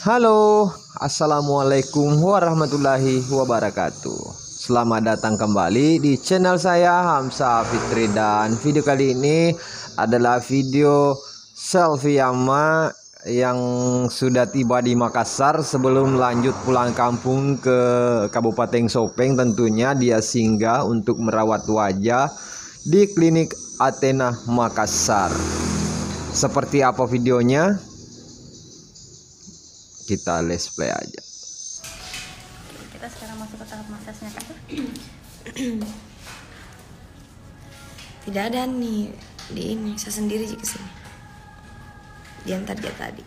Halo, assalamualaikum warahmatullahi wabarakatuh. Selamat datang kembali di channel saya Hamsa Fitri, dan video kali ini adalah video selfie Yama yang sudah tiba di Makassar sebelum lanjut pulang kampung ke Kabupaten Sopeng. Tentunya dia singgah untuk merawat wajah di klinik Athena Makassar. Seperti apa videonya? Kita let's play aja. Kita sekarang masuk ke tahap masasnya kan? Tidak ada nih di ini, saya sendiri sih kesini. Diantar dia tadi.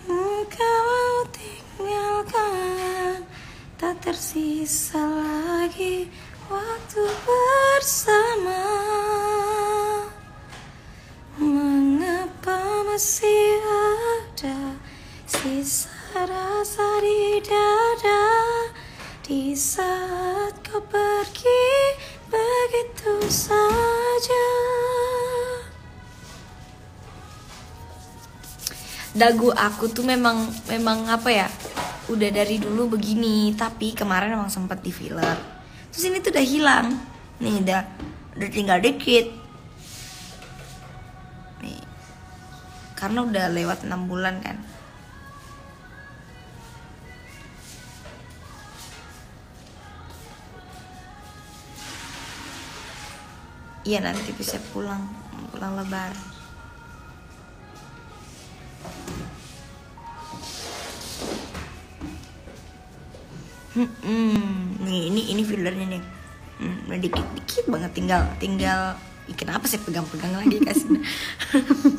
Engkau tinggalkan, tak tersisa lagi waktu bersama. Mengapa masih ada sisa rasa di dada di saat kau pergi begitu saja? Dagu aku tuh memang apa ya, udah dari dulu begini, tapi kemarin emang sempat di filler. Terus ini tuh udah hilang. Nih udah tinggal dikit. Karena udah lewat 6 bulan kan. Iya, nanti bisa pulang lebaran. Nih ini fillernya nih. Dikit banget, tinggal kenapa saya pegang-pegang lagi kasih.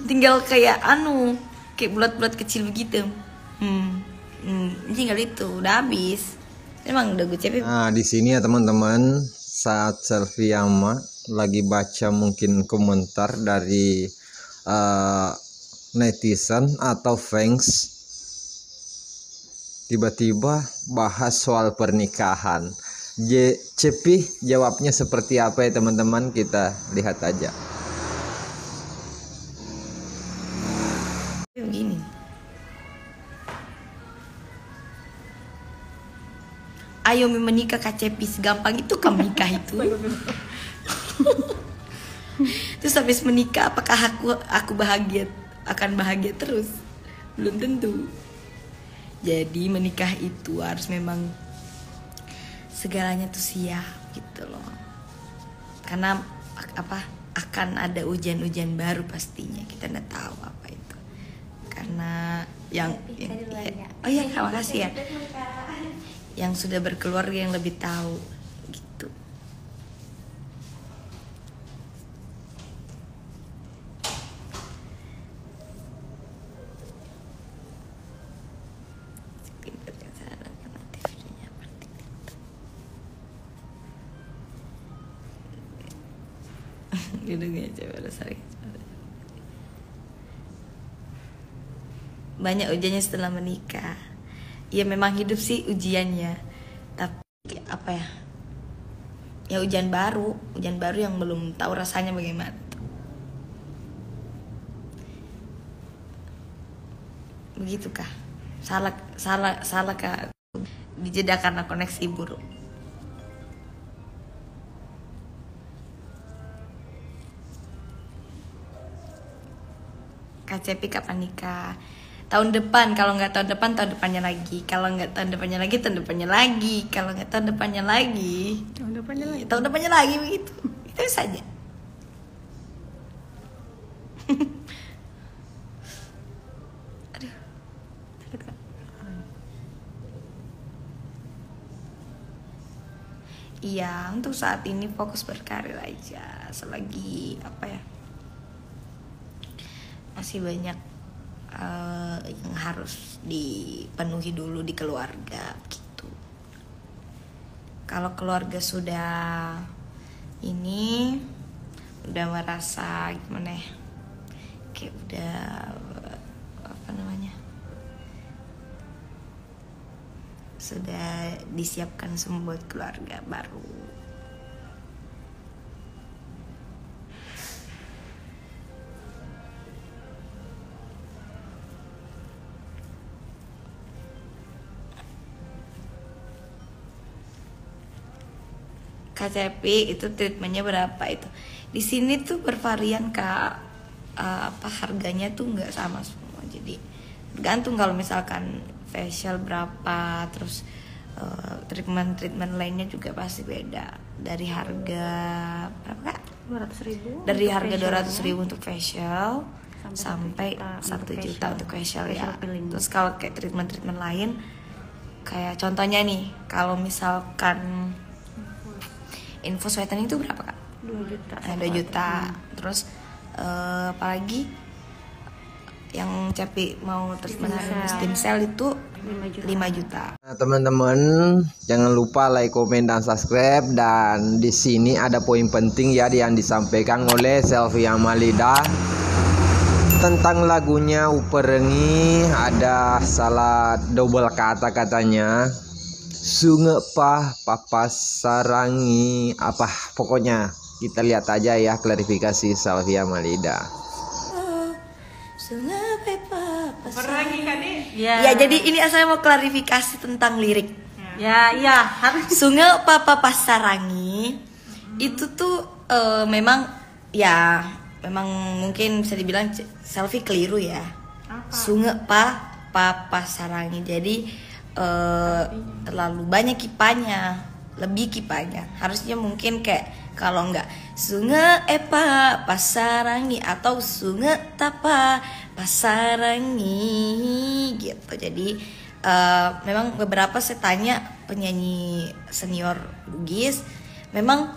Tinggal kayak kayak bulat-bulat kecil begitu. Tinggal itu udah habis. Emang udah gue cepet. Nah, di sini ya teman-teman, saat selfie Yama lagi baca mungkin komentar dari netizen atau fans, tiba-tiba bahas soal pernikahan. Cepi jawabnya seperti apa ya teman-teman, kita lihat aja. Begini, ayo menikah Kak Cepi, segampang itu kan menikah itu. Terus habis menikah apakah aku bahagia, akan bahagia terus? Belum tentu. Jadi menikah itu harus memang segalanya tuh siap gitu loh. Karena akan ada ujian-ujian baru pastinya, kita nggak tahu apa itu. Karena oh ya, terima kasih ya. Yang sudah berkeluarga yang lebih tahu gitu. Banyak ujiannya setelah menikah. Ya memang hidup sih ujiannya. Tapi apa ya? Ya ujian baru yang belum tahu rasanya bagaimana. Begitukah? Salah kah? Dijeda karena koneksi buruk. KCP kapan nikah? Tahun depan, kalau nggak tahun depannya lagi. Kalau nggak tahun depannya lagi, tahun depannya lagi. Kalau nggak tahun depannya lagi, tahun depannya lagi begitu. Itu saja. Aduh, takut Kak. Iya, untuk saat ini fokus berkarir aja. Selagi masih banyak yang harus dipenuhi dulu di keluarga gitu. Kalau keluarga sudah merasa gimana ya, kayak udah sudah disiapkan semua buat keluarga baru. KCP itu treatmentnya berapa itu. Di sini tuh bervarian Kak, apa harganya tuh nggak sama semua. Jadi tergantung kalau misalkan facial berapa, terus treatment lainnya juga pasti beda. Dari harga berapa Kak? 200.000. Dari harga 200.000 untuk facial sampai 1 juta untuk facial ya. peeling. Terus kalau kayak treatment lain, kayak contohnya nih, kalau misalkan info whitening itu berapa Kak? 2 juta. 2 juta. Terus apalagi yang Cepi mau treatment stem cell itu 5 juta. Nah, teman-teman, jangan lupa like, komen, dan subscribe. Dan di sini ada poin penting ya yang disampaikan oleh Selvi Amalida tentang lagunya Uperengi. Ada salah double kata katanya. Sunge papa sarangi apa pokoknya kita lihat aja ya klarifikasi Selvi Amalida. Perangi kan nih? Ya, jadi ini saya mau klarifikasi tentang lirik. Ya, harus. Sunge papa pasarangi itu tuh memang mungkin bisa dibilang Selvi keliru ya. Sunge papa pasarangi. Jadi terlalu banyak kipanya, lebih kipanya. Harusnya mungkin kayak kalau enggak sunge epa pasarangi atau sunge tapa pasarangi gitu. Jadi memang beberapa saya tanya penyanyi senior Bugis, memang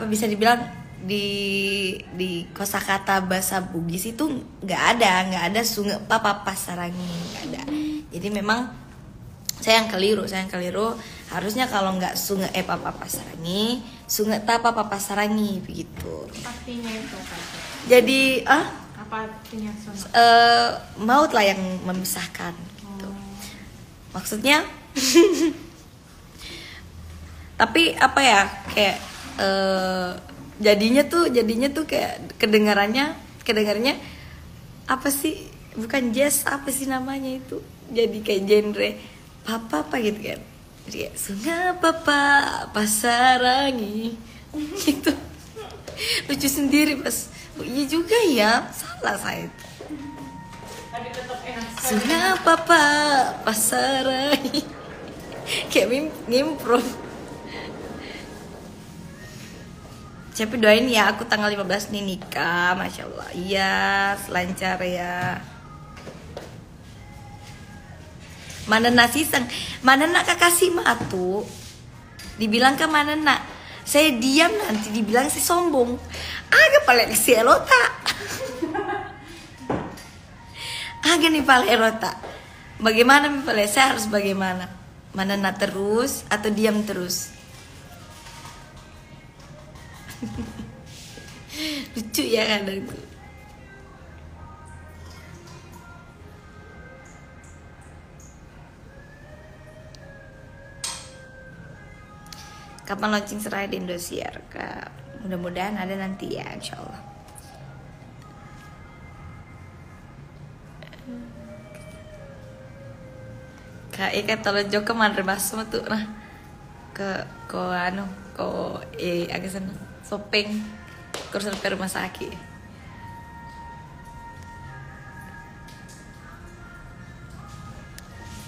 bisa dibilang di kosakata bahasa Bugis itu nggak ada sunge papa pasarangi, nggak ada. Jadi memang saya yang keliru. Harusnya kalau nggak sunge papa pasarangi, sunge tapa papa sarangi begitu. Artinya itu kan. Jadi Apa artinya sono? maut lah yang memisahkan gitu. Maksudnya tapi apa ya, kayak jadinya tuh kayak kedengarannya apa sih, bukan jazz, apa sih namanya itu, jadi kayak genre apa gitu kan. Jadi kayak sungai papa pasarangi gitu. Lucu sendiri pas, oh, iya juga ya, salah saya itu. Sungai papa pasarangi kayak ngimprov. Siapa doain ya aku tanggal 15 nih nikah, Masya Allah. Iya, selancar ya. Mana nasisang, mana nak kakasih matu. Dibilang ke mana nak, saya diam nanti dibilang si sombong. Agak paling si elota. Agak nih paling elota. Bagaimana nih paling, saya harus bagaimana? Mana nak terus atau diam terus? Lucu ya kadang tuh. Kapan launching Seraya di Indosiar Kak? Mudah-mudahan ada nanti ya, insya Allah. Kak Ika tolong joko mandre basmo tuh nah ke agak sana sopeng kursus ke rumah sakit.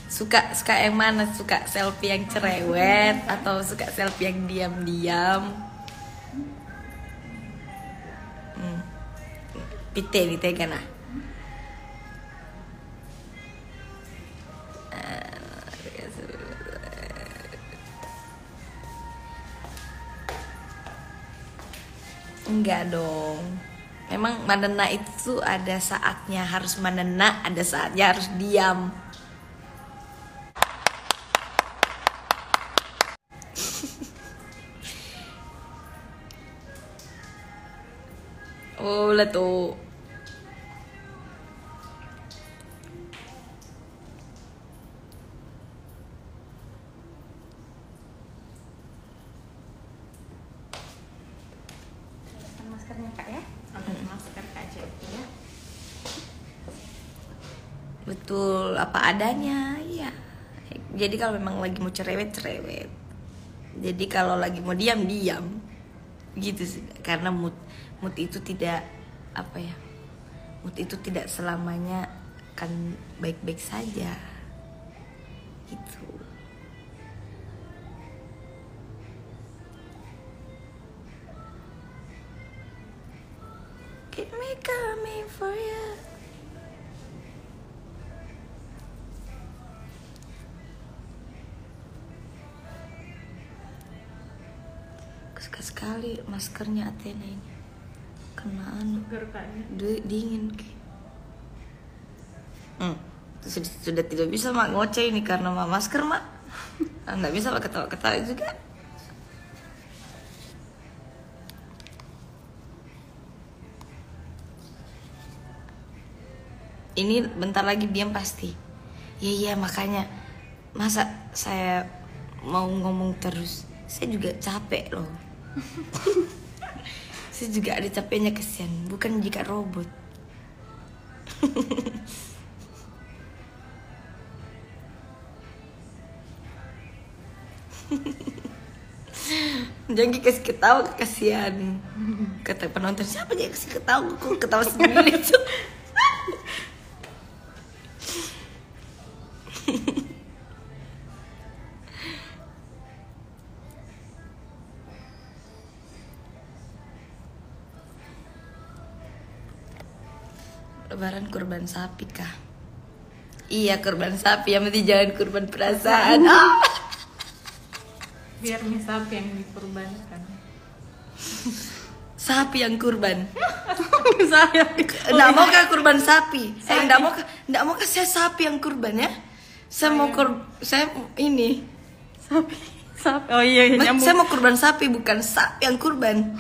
Suka yang mana? Suka selfie yang cerewet atau suka selfie yang diam-diam? Pite kan ah. Enggak dong. Memang manena itu ada saatnya harus manena, ada saatnya harus diam. Oh lah tuh. Maskernya Kak ya? Masker KCP ya. Betul, apa adanya, ya. Jadi kalau memang lagi mau cerewet, Jadi kalau lagi mau diam gitu sih. Karena mood itu tidak apa ya, mood itu tidak selamanya kan baik-baik saja gitu. Keep me coming for you. Suka sekali maskernya Athena ini, kena dingin. Sudah tidak bisa mak ngoceh ini karena mak masker mak. Nggak bisa mak ketawa-ketawa juga. Ini bentar lagi diam pasti. Iya makanya masa saya mau ngomong terus. Saya juga capek loh. Saya juga ada capeknya, kesian. Bukan jika robot. Jangan kasih ketawa, kasihan. Kata penonton, siapa dia kasih ketawa? Kok ketawa sendiri tuh. Lebaran kurban sapi kah? Iya kurban sapi, yang penting jangan kurban perasaan. Biar mie sapi yang dikurbankan. Sapi yang kurban. Saya Nggak mau kah kurban sapi? Nggak mau kah saya sapi yang kurban ya? Saya mau saya ini sapi. Oh iya, saya mau kurban sapi, bukan sapi yang kurban.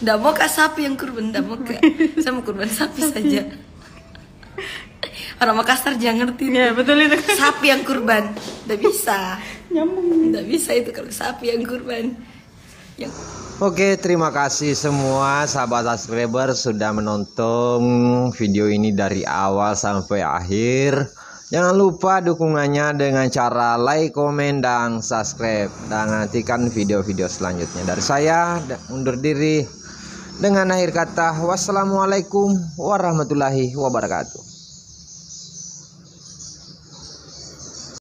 Nggak mau kah sapi yang kurban? Nggak mau kah? Saya mau kurban sapi saja. Orang Makassar jangan ngerti. Ya betul itu. Sapi yang kurban, nggak bisa. Nyambung. Nggak bisa itu kalau sapi yang kurban. Oke, terima kasih semua sahabat subscriber sudah menonton video ini dari awal sampai akhir. Jangan lupa dukungannya dengan cara like, komen, dan subscribe. Dan nantikan video-video selanjutnya. Dari saya undur diri dengan akhir kata wassalamualaikum warahmatullahi wabarakatuh.